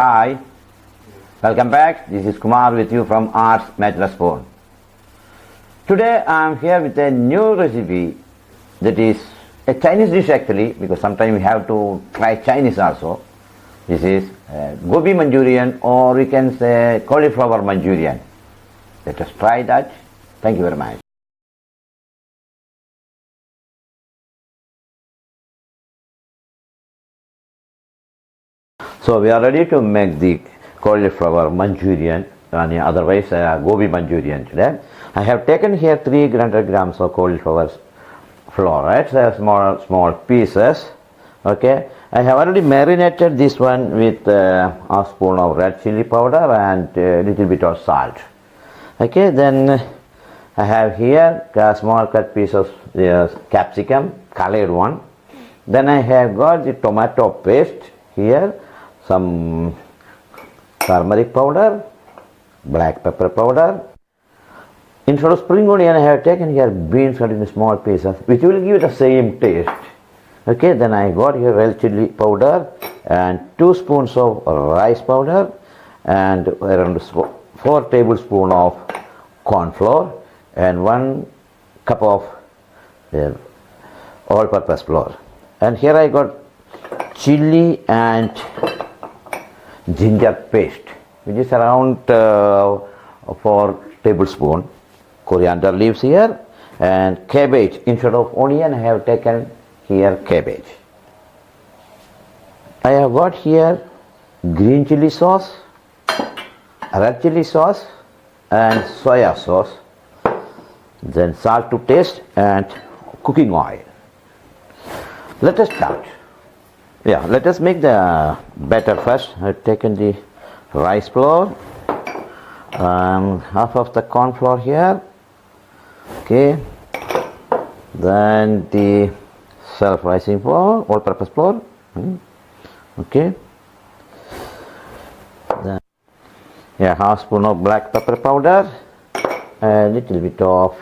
Hi, welcome back. This is Kumar with you from Arts Matchless Spoon. Today I am here with a new recipe that is a Chinese dish actually, because sometimes we have to try Chinese also. This is Gobi Manchurian, or we can say Cauliflower Manchurian. Let us try that. Thank you very much. So we are ready to make the cauliflower Manchurian, and otherwise Gobi Manchurian today. I have taken here 300 grams of cauliflower flour, right? So small pieces. Okay, I have already marinated this one with a spoon of red chili powder and a little bit of salt. Okay, then I have here a small cut piece of capsicum, colored one. Then I have got the tomato paste here, some turmeric powder, black pepper powder. Instead of spring onion, I have taken here beans cut in small pieces, which will give the same taste. Okay, then I got here red chili powder and 2 spoons of rice powder and around 4 tablespoons of corn flour and 1 cup of all-purpose flour. And here I got chili and ginger paste, which is around 4 tablespoons. Coriander leaves here, and cabbage. Instead of onion, I have taken here cabbage. I have got here green chili sauce, red chili sauce and soya sauce, then salt to taste and cooking oil. Let us start. Let us make the batter first. I have taken the rice flour, half of the corn flour here. Okay, then the self-rising flour, all-purpose flour. Okay, then half spoon of black pepper powder, a little bit of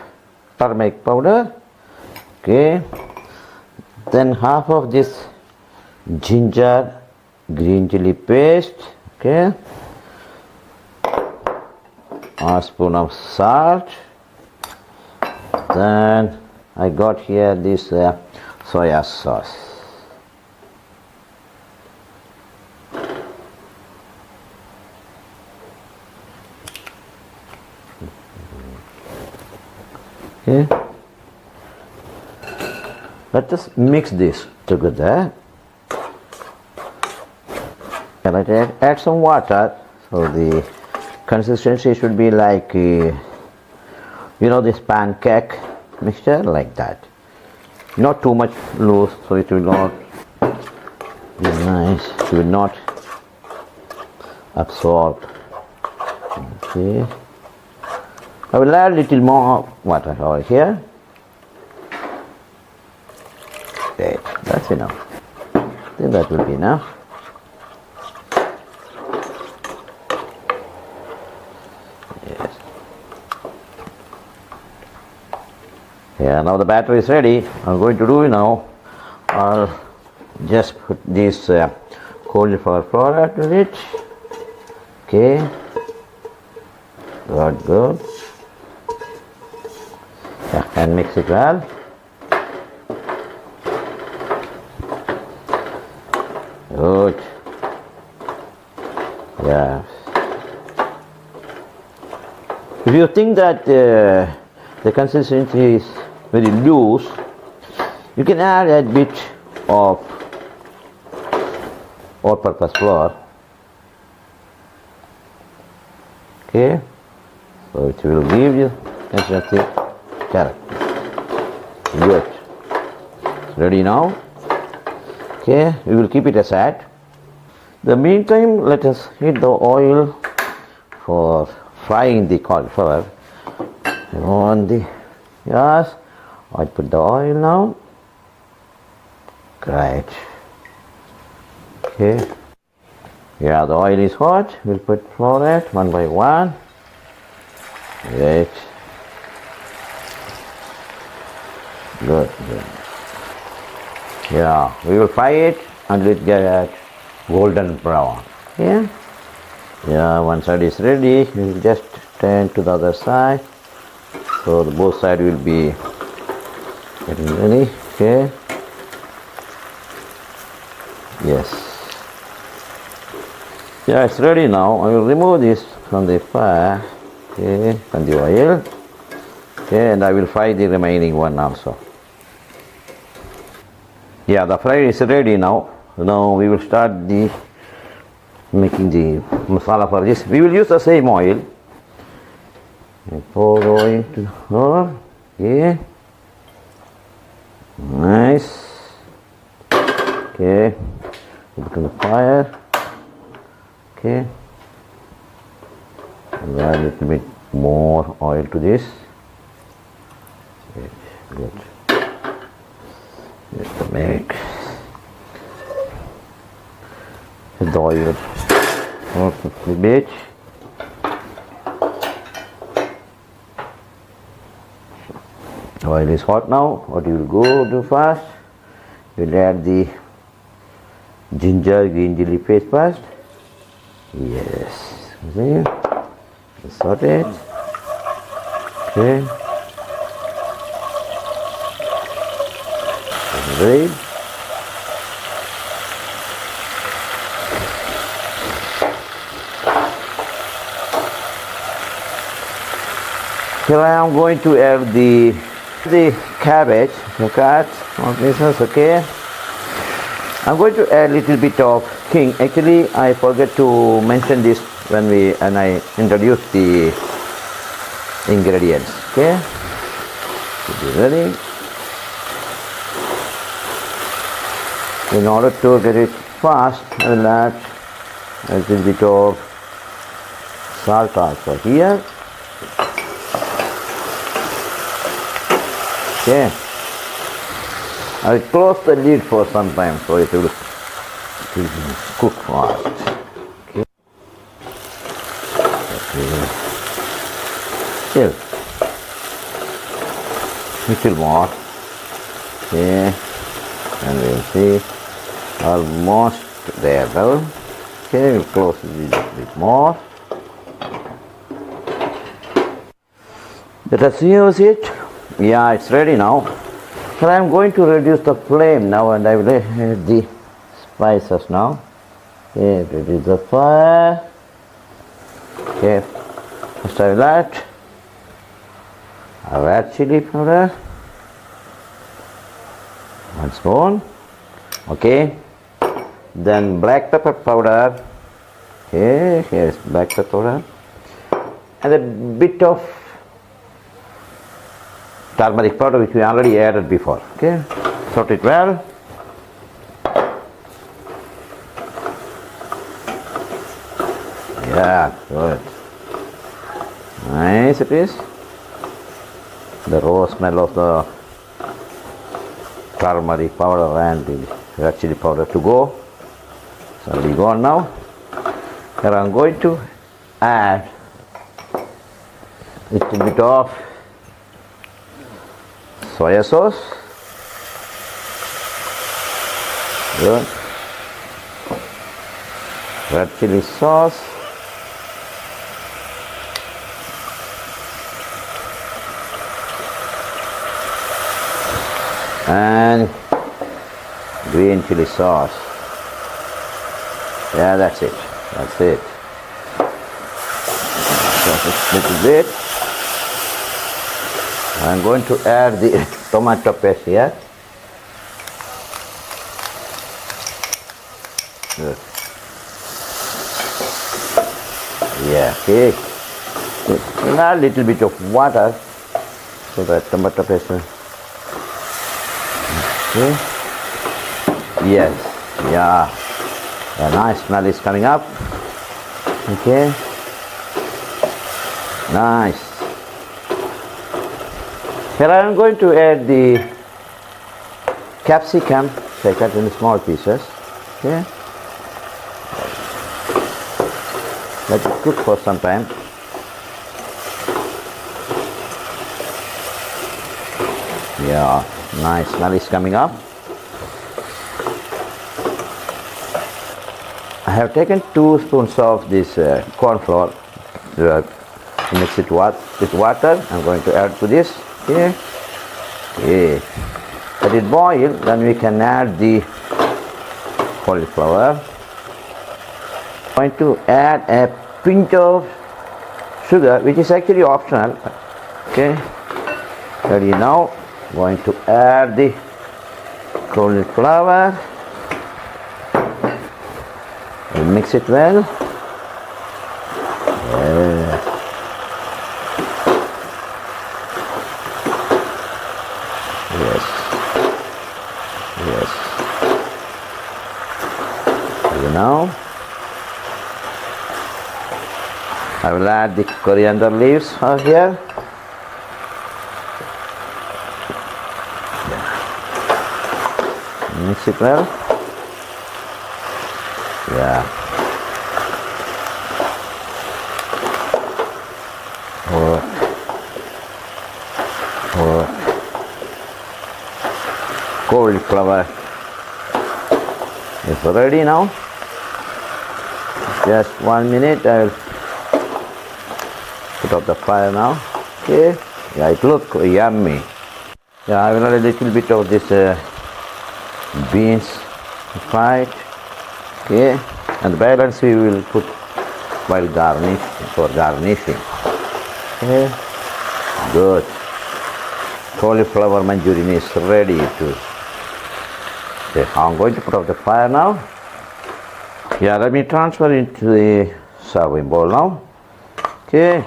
turmeric powder. Okay, then half of this ginger green chili paste. Okay, a spoon of salt. Then I got here this soya sauce. Okay, let us mix this together. And I add some water, so the consistency should be like this pancake mixture, like that. Not too much loose, so it will not be nice. It will not absorb. Okay, I will add a little more water over here. Great, that's enough. I think that will be enough. Now the batter is ready. I'm going to do now, I'll just put this cauliflower flour to it. Okay, good. And mix it well. Good. If you think that the consistency is very loose, you can add a bit of all-purpose flour. Okay, so it will give you consistency correct. Good. Ready now. Okay, we will keep it aside. The meantime, let us heat the oil for frying the cauliflower. On the gas, I put the oil now. Great. Okay. The oil is hot. We'll put flour one by one. Great. Good. We will fry it until it gets golden brown. Yeah, one side is ready. We'll just turn to the other side. So both sides will be getting ready. Okay. Yes. Yeah, it's ready now. I will remove this from the fire. Okay, from the oil. Okay, and I will fry the remaining one also. Yeah, the fry is ready now. Now we will start the making the masala for this. We will use the same oil. Pour oil to the floor. Okay. Nice. Okay. Open the fire. Okay. And add a little bit more oil to this. Good. Just make the oil a bit. Oil is hot now. What you will do first? You will add the ginger green chili paste first. Yes. See? Saute it. Okay. Ready. Here I am going to add the cabbage. Look at this is okay. I'm going to add a little bit of king. Actually, I forget to mention this when I introduce the ingredients. Okay. Should be ready. In order to get it fast, I will add a little bit of salt also here. Okay. I will close the lid for some time so it will cook fast. Okay. Still. Little more. Okay. And we'll see. Almost there though. Okay, we'll close it a little bit more. Let us use it. Yeah, it's ready now. So I am going to reduce the flame now and I will add the spices now. Okay, reduce the fire. Okay, first I will add red chili powder. 1 spoon. Okay. Then black pepper powder. Okay, here's black pepper powder. And a bit of turmeric powder which we already added before. Okay. Sort it well. Yeah, good. Nice it is. The raw smell of the turmeric powder and the red chili powder to go. So we go on now. Here I am going to add a little bit of soya sauce. Good. Red chili sauce. And green chili sauce. Yeah, that's it. That's it. Just a little bit. I'm going to add the tomato paste here. Good. Yeah, okay. Good. Add a little bit of water so that tomato paste will. Okay. Yes. Yeah. A nice smell is coming up. Okay. Nice. Here I am going to add the capsicum. So I cut in small pieces. Okay. Let it cook for some time. Yeah. Nice smell is coming up. I have taken 2 spoons of this corn flour. Mix it with water. I'm going to add to this. Okay. Okay. Let it boil. Then we can add the cauliflower. I'm going to add a pinch of sugar, which is actually optional. Okay. Ready now. Going to add the cauliflower. We'll mix it well. Yeah. Yes. Yes. You know, I will add the coriander leaves over here. Mix it well. Yeah. Cauliflower is ready now. Just 1 minute. I will put up the fire now. Okay. Yeah, it looks yummy. Yeah, I will add a little bit of this beans fried. Okay, and the balance we will put while garnishing. Okay, good. Cauliflower Manchurian is ready to. Okay, I'm going to put up the fire now. Yeah, let me transfer into the serving bowl now. Okay,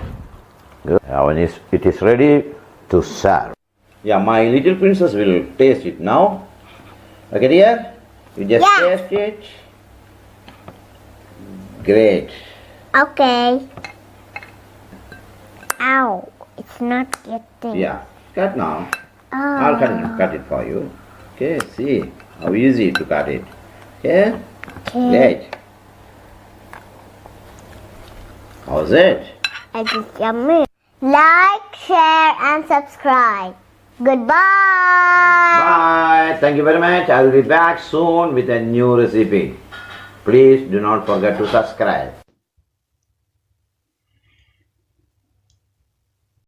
good. Now it is ready to serve. Yeah, my little princess will taste it now. Okay, dear, you just taste it. Great. Okay. Ow, it's not getting. Yeah, cut now. Oh. I'll cut it for you. Okay, see how easy to cut it. Okay? Great. How's it? It is yummy. Like, share, and subscribe. Goodbye. Bye. Thank you very much. I will be back soon with a new recipe. Please do not forget to subscribe.